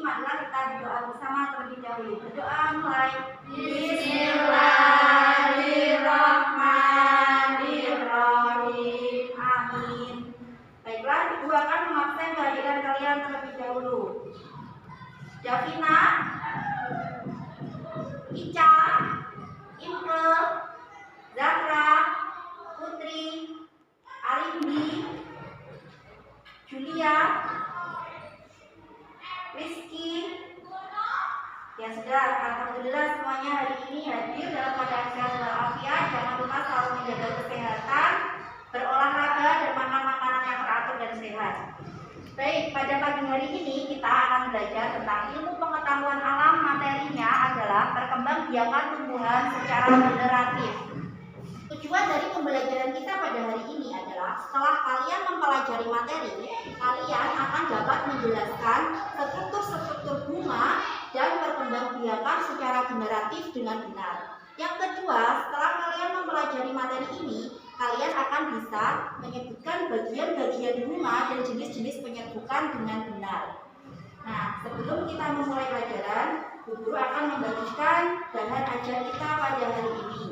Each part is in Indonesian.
marilah kita berdoa bersama terlebih dahulu. Berdoa mulai. Bismillahirrahmanirrahim. Amin. Baiklah, Ibu akan mengabsen kehadiran kalian terlebih dahulu. Davina, Ica, Imke, Zahra, Putri, Arindi, Julia, Rizky. Ya sudah, alhamdulillah semuanya hari ini hadir dalam keadaan sehat walafiat. Jangan lupa selalu menjaga kesehatan, berolahraga dan makan makanan yang teratur dan sehat. Baik, pada pagi hari ini kita akan belajar tentang ilmu pengetahuan alam. Materinya adalah perkembangbiakan tumbuhan secara generatif. Tujuan dari pembelajaran kita pada hari ini adalah setelah kalian mempelajari materi, kalian akan dapat menjelaskan struktur-struktur bunga dan perkembangbiakan secara generatif dengan benar. Yang kedua, setelah kalian mempelajari materi ini, kalian akan bisa menyebutkan bagian-bagian bunga dan jenis-jenis penyerbukan dengan benar. Nah, sebelum kita memulai pelajaran, Bu Guru akan membagikan bahan ajar kita pada hari ini.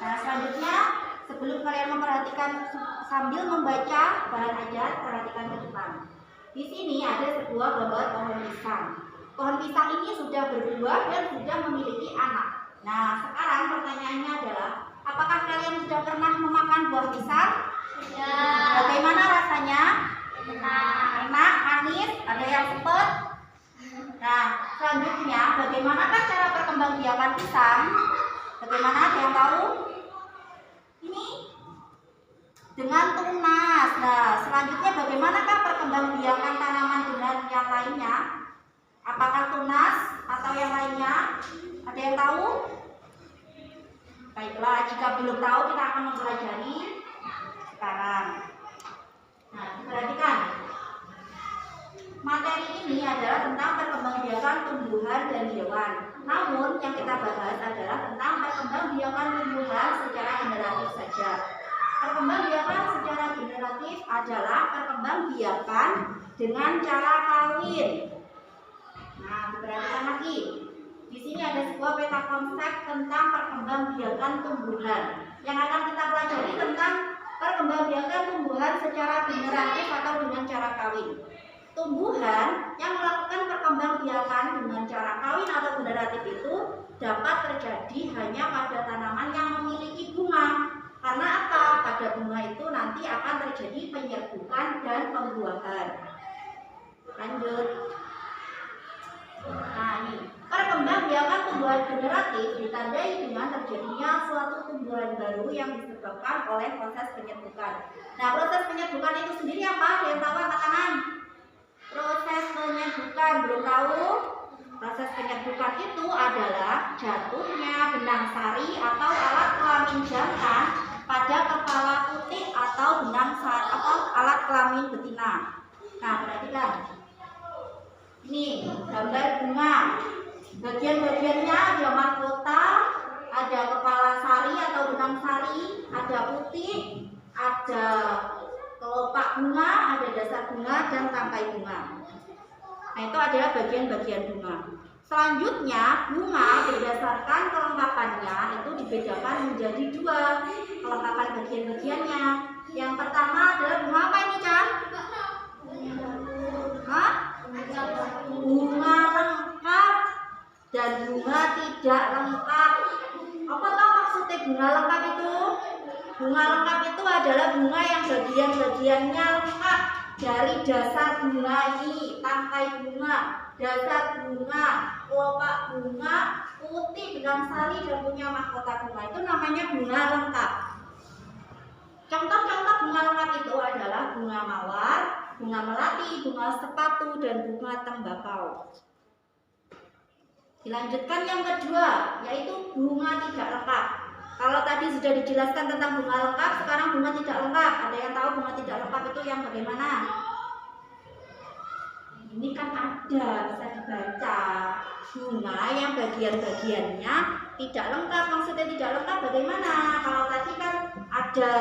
Nah, selanjutnya sebelum kalian memperhatikan sambil membaca bahan ajar, perhatikan ke depan. Di sini ada sebuah gambar pohon pisang. Pohon pisang ini sudah berbuah dan sudah memiliki anak. Nah, sekarang pertanyaannya adalah, apakah kalian sudah pernah memakan buah pisang? Sudah. Bagaimana rasanya? Enak. Enak, manis, ada yang sepet. Nah, selanjutnya bagaimanakah cara perkembangbiakan pisang? Bagaimana, ada yang tahu? Ini dengan tunas. Nah, selanjutnya bagaimanakah perkembangbiakan tanaman dengan yang lainnya? Apakah tunas atau yang lainnya? Ada yang tahu? Baiklah, jika belum tahu kita akan mempelajari sekarang. Nah, perhatikan. Materi ini adalah tentang perkembangbiakan tumbuhan dan hewan. Namun yang kita bahas adalah tentang perkembangbiakan tumbuhan secara generatif saja. Perkembangbiakan secara generatif adalah perkembangbiakan dengan cara kawin. Nah, diperhatikan lagi. Di sini ada sebuah peta konsep tentang perkembangbiakan tumbuhan. Yang akan kita pelajari tentang perkembangbiakan tumbuhan secara generatif atau dengan cara kawin. Tumbuhan yang melakukan perkembangbiakan dengan cara kawin atau generatif itu dapat terjadi hanya pada tanaman yang memiliki bunga. Karena apa? Pada bunga itu nanti akan terjadi penyerbukan dan pembuahan. Lanjut. Nah, ini perkembangbiakan tumbuhan generatif ditandai dengan terjadinya suatu tumbuhan baru yang disebabkan oleh proses penyerbukan. Nah, proses penyerbukan itu sendiri apa? Ada yang tahu, angkat tangan. Proses penyerbukan, belum tahu? Proses penyerbukan itu adalah jatuhnya benang sari atau alat kelamin jantan pada kepala putik atau benang sari atau alat kelamin betina. Nah, perhatikan. Ini gambar bunga. Bagian-bagiannya ada mahkota, ada kepala sari atau benang sari, ada putik, ada kelopak bunga, ada dasar bunga, dan tangkai bunga. Nah, itu adalah bagian-bagian bunga. Selanjutnya, bunga berdasarkan kelengkapannya itu dibedakan menjadi dua kelengkapan bagian-bagiannya. Yang pertama adalah bunga apa ini, Chan? Hah? Bunga lengkap dan bunga tidak lengkap. Apa tahu maksudnya bunga lengkap itu? Bunga lengkap itu adalah bunga yang bagian-bagiannya lengkap. Dari dasar bunga ini, tangkai bunga, dasar bunga, kelopak bunga, putih, benang sari, dan punya mahkota bunga. Itu namanya bunga lengkap. Contoh-contoh bunga lengkap itu adalah bunga mawar, bunga melati, bunga sepatu, dan bunga tembakau. Dilanjutkan yang kedua, yaitu bunga tidak lengkap. Kalau tadi sudah dijelaskan tentang bunga lengkap, sekarang bunga tidak lengkap. Ada yang tahu bunga tidak lengkap itu yang bagaimana? Ini kan ada, bisa dibaca. Bunga yang bagian-bagiannya tidak lengkap. Maksudnya tidak lengkap bagaimana? Kalau tadi kan ada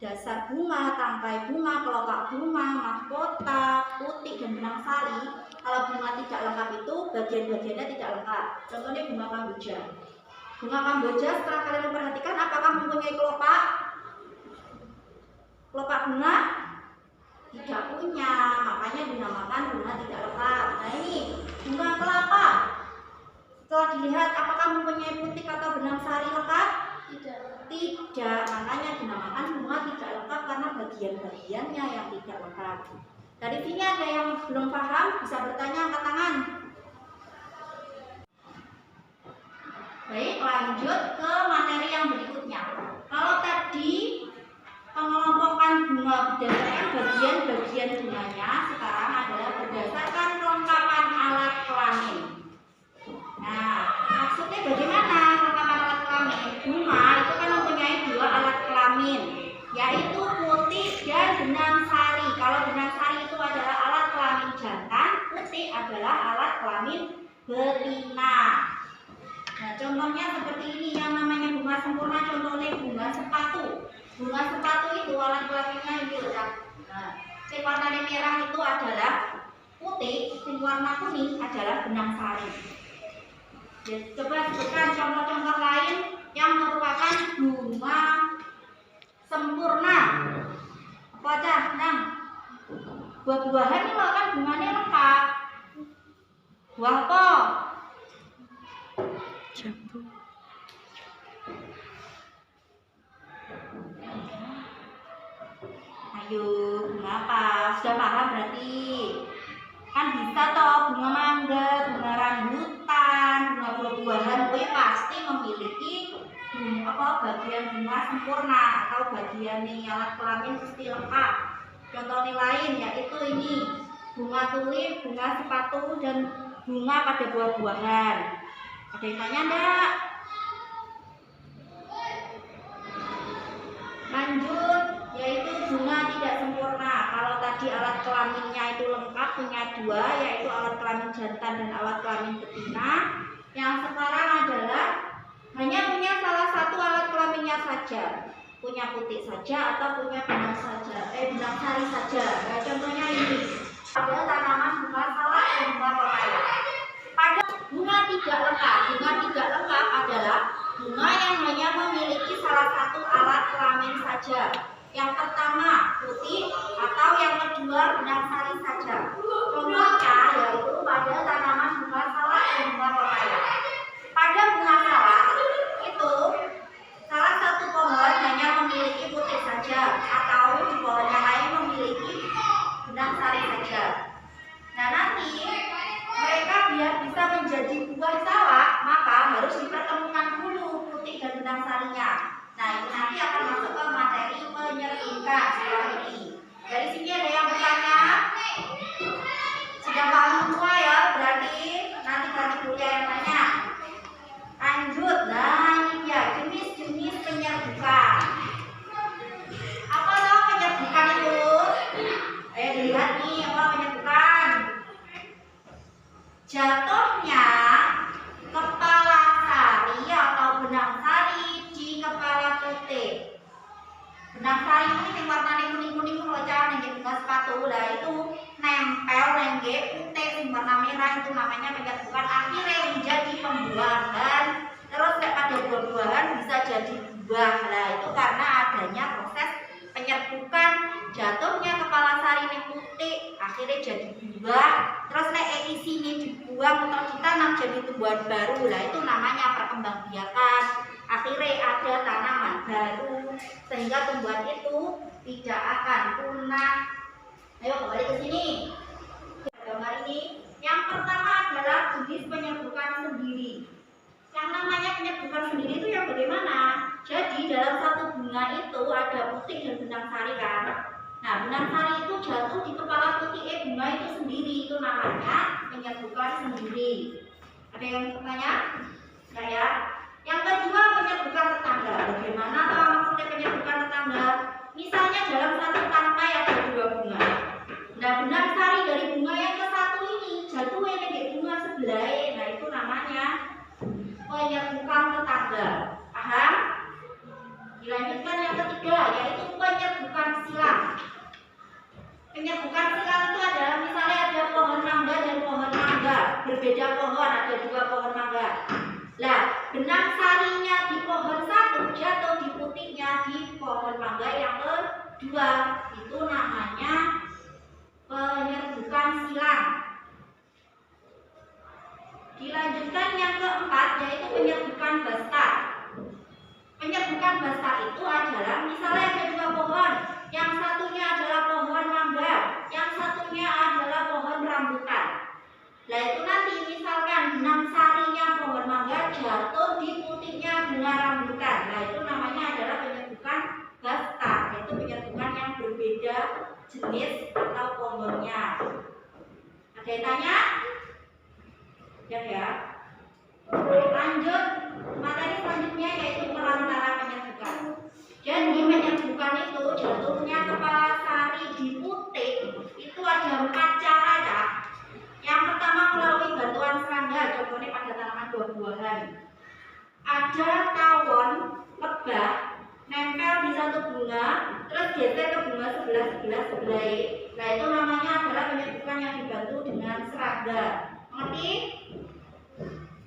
dasar bunga, tangkai bunga, kelopak bunga, mahkota, putik, dan benang sari. Kalau bunga tidak lengkap itu bagian-bagiannya tidak lengkap. Contohnya bunga kamboja. Bunga kamboja setelah kalian memperhatikan, apakah mempunyai kelopak? Kelopak bunga? Tidak punya, makanya dinamakan bunga tidak lengkap. Nah ini bunga kelapa. Setelah dilihat, apakah mempunyai putik atau benang sari lengkap? Tidak, makanya dinamakan bunga tidak lengkap karena bagian-bagiannya yang tidak lengkap. Dari sini ada yang belum paham, bisa bertanya, angkat tangan. Baik, lanjut ke materi yang berikutnya. Kalau tadi pengelompokan bunga berdasarkan bagian-bagian bunganya, sekarang adalah berdasarkan kelengkapan alat kelamin. Nah, maksudnya bagaimana kelengkapan alat kelamin? Bunga itu kan mempunyai dua alat kelamin, yaitu putik dan benang sari. Kalau benang sari itu adalah alat kelamin jantan, putik adalah alat kelamin betina. Nah, contohnya seperti ini, yang namanya bunga sempurna, contohnya bunga sepatu. Bunga sepatu itu alat kelaminnya ini loh. Nah, yang warna merah itu adalah putih, yang warna kuning adalah benang sari. Jadi, coba sebutkan contoh-contoh lain yang merupakan bunga sempurna. Apa aja? Nah, buah-buahan ini kan bunganya lengkap. Buah apa? Jambu. Ayo, bunga apa? Sudah paham berarti? Kan bisa toh bunga mangga, bunga rambutan, bunga buah-buahan, pasti memiliki bagian bunga sempurna atau bagian alat kelamin mesti lengkap. Contohnya lain yaitu ini bunga tulip, bunga sepatu, dan bunga pada buah-buahan. Ada yang tanya enggak? Lanjut, yaitu bunga tidak sempurna. Kalau tadi alat kelaminnya itu lengkap, punya dua, yaitu alat kelamin jantan dan alat kelamin betina. Yang sekarang adalah hanya punya salah satu alat kelaminnya saja, punya putik saja atau punya benang saja, benang sari saja. Nah, contohnya ini ada tanaman bunga salak dan bunga pepaya. Pada bunga tidak lengkap, bunga tidak lengkap adalah bunga yang hanya memiliki salah satu alat kelamin saja. Yang pertama putih atau yang kedua benang sari saja. Contohnya yaitu pada tanaman bunga salak dan bunga pepaya. Pada bunga salak itu salah satu pohon hanya memiliki putih saja atau di pohon yang lain memiliki benang sari saja. Nah, nanti mereka biar bisa menjadi buah salak, maka harus dipertemukan dulu putih dan benang sarinya. Nah, itu nanti akan masuk ke materi penyerbukan setelah ini. Dari sini ada yang bertanya? Sudah paham semua ya? Berarti nanti ganti kuliah yang tanya. Lanjut, nah ini dia jenis-jenis penyerbukan. Apa tahu penyerbukan itu? Ayo dilihat nih, apa penyerbukan? Jatuhnya kepala sari atau benang sari di kepala putik. Benang sari ini yang warnanya kuning-kuning melocah nengge bunga sepatu, lah itu nempel nengge putik yang warna merah, itu namanya penyerbukan. Akhirnya menjadi pembuahan, terus pada buah-buahan bisa jadi buah. Nah, itu karena adanya proses penyerbukan, jatuhnya kepala sari ini putih, akhirnya jadi buah, terus isinya dibuang atau ditanam jadi tumbuhan baru. Nah, itu namanya perkembangbiakan. Akhirnya ada tanaman baru sehingga tumbuhan itu tidak akan punah. Ayo kembali ke sini. Gambar ini yang pertama adalah jenis penyerbukan sendiri. Yang namanya penyerbukan sendiri itu yang bagaimana? Jadi dalam satu bunga itu ada putik dan benang sari kan. Nah, benang sari itu jatuh di kepala putik bunga itu sendiri, itu namanya penyerbukan sendiri. Ada yang bertanya? Enggak ya? Yang kedua, penyerbukan tetangga. Bagaimana kalau maksudnya penyerbukan tetangga? Misalnya dalam satu tangkai ada 2 bunga. Nah, benang sari dari bunga yang ke satu ini jatuh di bunga sebelah. Nah, itu namanya penyerbukan tetangga. Paham? Dilanjutkan yang ketiga, yaitu penyerbukan silang. Penyerbukan silang itu adalah misalnya ada pohon mangga dan pohon mangga, berbeda pohon, ada 2 pohon mangga. Nah, benang sarinya di pohon satu jatuh di putiknya di pohon mangga yang kedua. Itu namanya penyerbukan silang. Dilanjutkan yang keempat, yaitu penyerbukan basta. Penyerbukan basta itu adalah misalnya ada 2 pohon, yang satunya adalah pohon mangga, yang satunya adalah pohon rambutan. Nah, itu nanti misalkan benang sarinya pohon mangga jatuh di putiknya bunga rambutan. Nah, itu namanya adalah penyerbukan basta, yaitu penyerbukan yang berbeda jenis atau pohonnya. Ada yang tanya? Ya. Lanjut, materi selanjutnya yaitu perantara penyerbukan. Jadi penyerbukan itu jatuhnya kepala sari di putik itu ada 4 cara ya. Yang pertama melalui bantuan serangga, contohnya pada tanaman buah-buahan. Ada tawon lebah nempel di satu bunga, terus geser ke bunga sebelah. Nah, itu namanya adalah penyerbukan yang dibantu dengan serangga. Mengerti?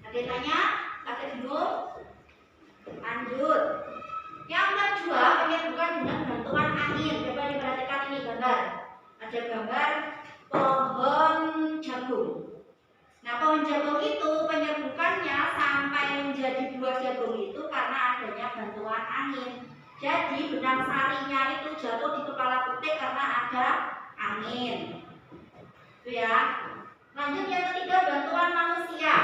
Ada yang tanya? Ada bingung? Lanjut. Yang kedua, penyerbukan dengan bantuan angin. Coba diperhatikan ini gambar. Ada gambar pohon jagung. Nah, pohon jagung itu penyerbukannya sampai menjadi buah jagung itu karena adanya bantuan angin. Jadi benang sarinya itu jatuh di kepala putik karena ada angin. Itu ya. Lanjut yang ketiga, bantuan manusia.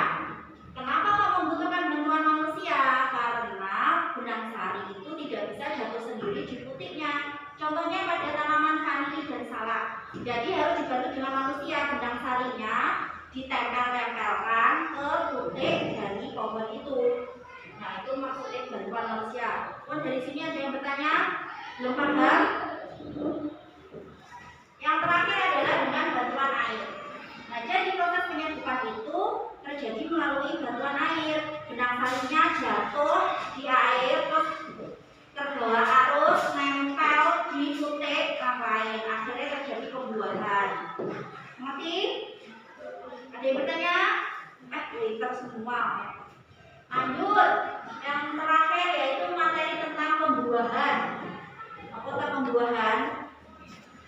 Kenapa kok membutuhkan bantuan manusia? Karena benang sari itu tidak bisa jatuh sendiri di putiknya. Contohnya pada tanaman vanili dan salak. Jadi harus dibantu dengan manusia. Benang sarinya ditempel-tempelkan ke putik dari pohon itu. Nah, itu maksudnya bantuan manusia. Dari sini ada yang bertanya? Belum paham? Yang terakhir adalah dengan bantuan air. Nah, jadi proses penyerbukan itu terjadi melalui bantuan air. Benang sarinya jatuh di air, terus terbawa arus, nempel di putik yang lain. Akhirnya terjadi pembuahan. Mengerti? Ada yang bertanya? Pinter semua. Lanjut. Yang terakhir yaitu materi tentang pembuahan. Apa itu pembuahan?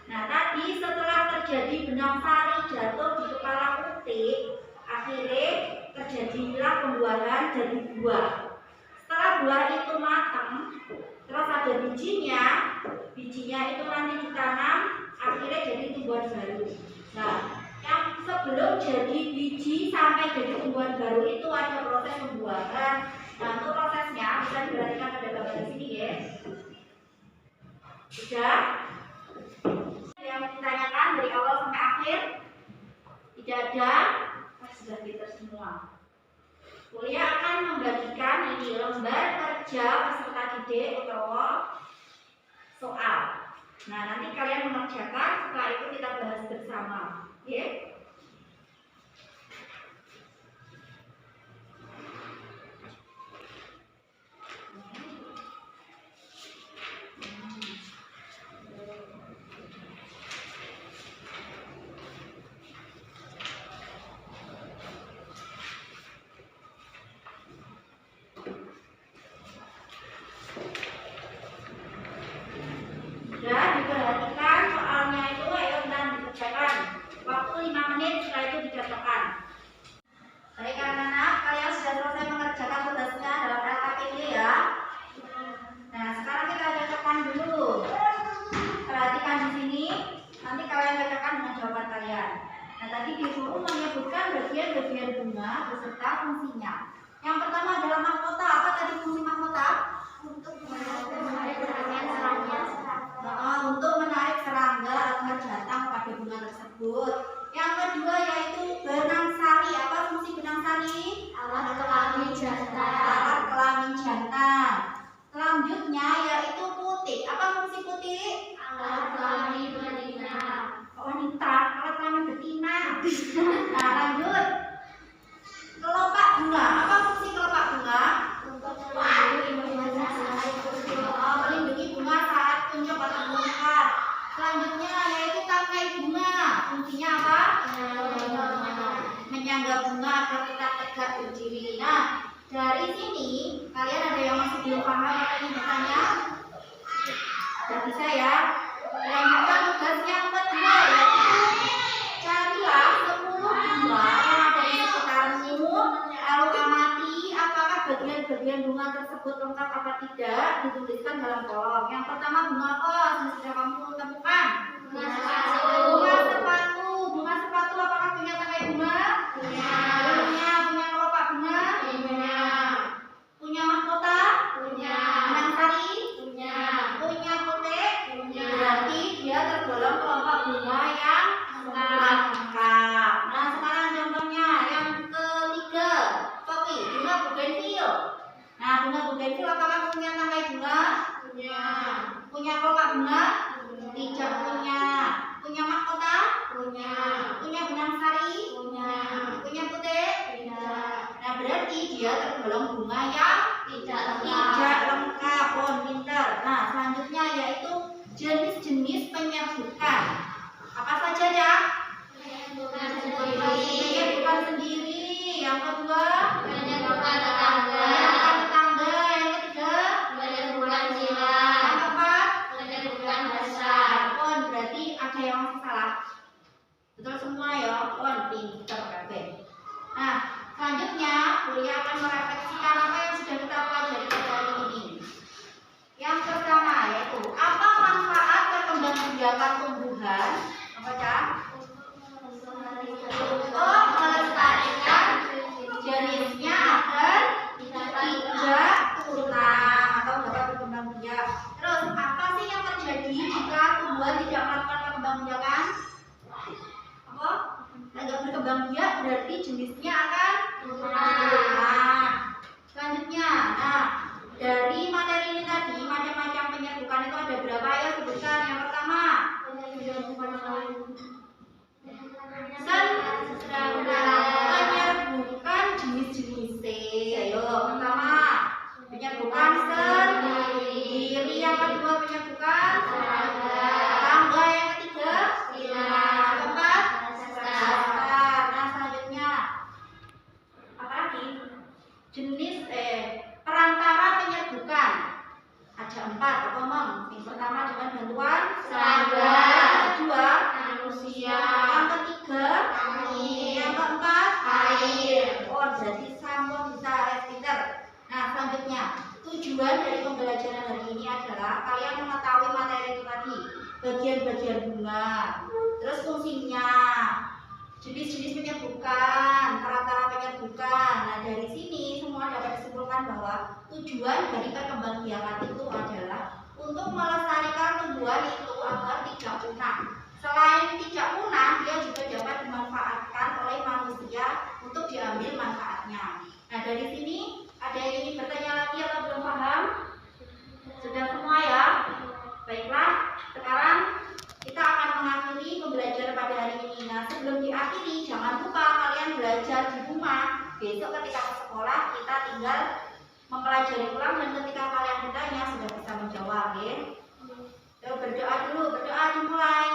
Nah, tadi setelah terjadi benang sari jatuh di kepala putik, akhirnya terjadilah pembuahan jadi buah. Setelah buah itu matang, terus ada bijinya itu nanti ditanam, akhirnya jadi tumbuhan baru. Nah, yang sebelum jadi biji sampai jadi tumbuhan baru itu ada proses pembuahan. Nah, untuk prosesnya bisa diperhatikan pada gambar di sini ya. Sudah? Yang ditanyakan dari awal sampai akhir tidak ada? Sudah pintar semua. Kuliah akan membagikan ini lembar kerja peserta didik atau soal. Nah, nanti kalian mengerjakan, setelah itu kita bahas bersama. Ya? Diperhatikan soalnya itu, ayo kita dikerjakan. Waktu 5 menit, setelah itu dikerjakan. Baik anak-anak, kalian sudah selesai mengerjakan tugasnya dalam LKPD ya. Nah, sekarang kita cocokkan dulu. Perhatikan di sini, nanti kalian cocokkan dengan jawaban kalian. Nah, tadi disuruh menyebutkan bagian-bagian bunga beserta fungsinya. Yang pertama adalah mahkota. Apa tadi fungsi mahkota? Untuk menarik serangga agar datang pada bunga tersebut. Yang kedua yaitu benang sari. Apa fungsi benang sari? Alat kelamin jantan. Selanjutnya yaitu putik. Apa fungsi putik? Wanita, alat kelamin betina. Nah, lanjut. Kelopak bunga. Apa fungsi kelopak bunga? Melindungi bunga saat kuncup atau mekar. Selanjutnya yaitu tangkai bunga. Fungsinya apa? Menyangga bunga agar tetap tegak berdiri. Nah, dari sini kalian ada yang masih belum paham atau ingin bertanya? Tidak bisa ya. Lanjutkan tugas yang kedua, yaitu carilah 10 bunga yang ada di sekitarmu, lalu amati apakah bagian-bagian bunga tersebut lengkap apa tidak, dituliskan dalam kolom. Yang pertama bunga apa yang sudah kamu temukan? Bunga sepatu. Bunga sepatu apakah punya tangkai bunga? Punya kelopak bunga? Punya mahkota? Benang sari? Punya putik? Berarti dia tergolong kelompok bunga yang lengkap. Nah, sekarang contohnya yang ketiga, kopi, bunga bugenvil. Nah, bunga bugenvil apakah punya tangkai bunga? Punya kelopak bunga? Tidak punya. Punya mahkota? Punya benang sari? Punya putik? Nah, berarti dia tergolong bunga yang tidak lengkap. Pintar. Nah, selanjutnya yaitu jenis-jenis penyerbukan. Apa saja ya? Penyerbukan sendiri. Yang kedua, penyerbukan tetangga. Yang ketiga, yang keempat, berarti ada yang masih salah. Betul semua ya. Pintar kabeh. Nah, selanjutnya kuliah akan merefleksikan apa yang sudah kita pelajari pada hari ini. Yang pertama yaitu apa manfaat perkembangbiakan tumbuhan? Apa ya? Untuk melestarikan jenisnya agar tidak punah atau dapat berkembang biak. Terus apa sih yang terjadi jika tumbuhan tidak melakukan perkembangbiakan? Apa? Tidak berkembang biak berarti jenisnya akan punah. Selanjutnya, nah dari materi ini tadi macam-macam penyerbukan itu ada berapa ya? Sebutkan. Yang pertama, penyerbukan jenis-jenisnya. Ayo, pertama penyerbukan sendiri. Yang kedua penyerbukan tetangga. Yang ketiga keempat dasar. Nah, selanjutnya apa lagi? Jenis perantara penyerbukan ada 4. Apa Mom? Yang pertama dengan bantuan serangga. Yang kedua manusia. Yang ketiga angin. Yang keempat air. Berarti sama bisa Peter. Nah, selanjutnya tujuan dari pembelajaran hari ini adalah kalian mengetahui materi itu tadi, bagian-bagian bunga, terus fungsinya, jenis-jenis penyerbukan, perantara penyerbukan. Nah, dari sini semua dapat disimpulkan bahwa tujuan dari perkembangbiakan itu adalah untuk melestarikan tumbuhan itu agar tidak punah. Selain tidak punah, dia juga dapat dimanfaatkan oleh manusia untuk diambil manfaatnya. Nah, dari sini ada yang ingin bertanya lagi atau belum paham? Sudah semua ya? Baiklah, sekarang kita akan mengakhiri pembelajaran pada hari ini. Nah, sebelum diakhiri, jangan lupa kalian belajar di rumah. Besok ketika ke sekolah, kita tinggal mempelajari ulang dan ketika kalian bertanya sudah bisa menjawab, ya. Berdoa dulu, berdoa dimulai.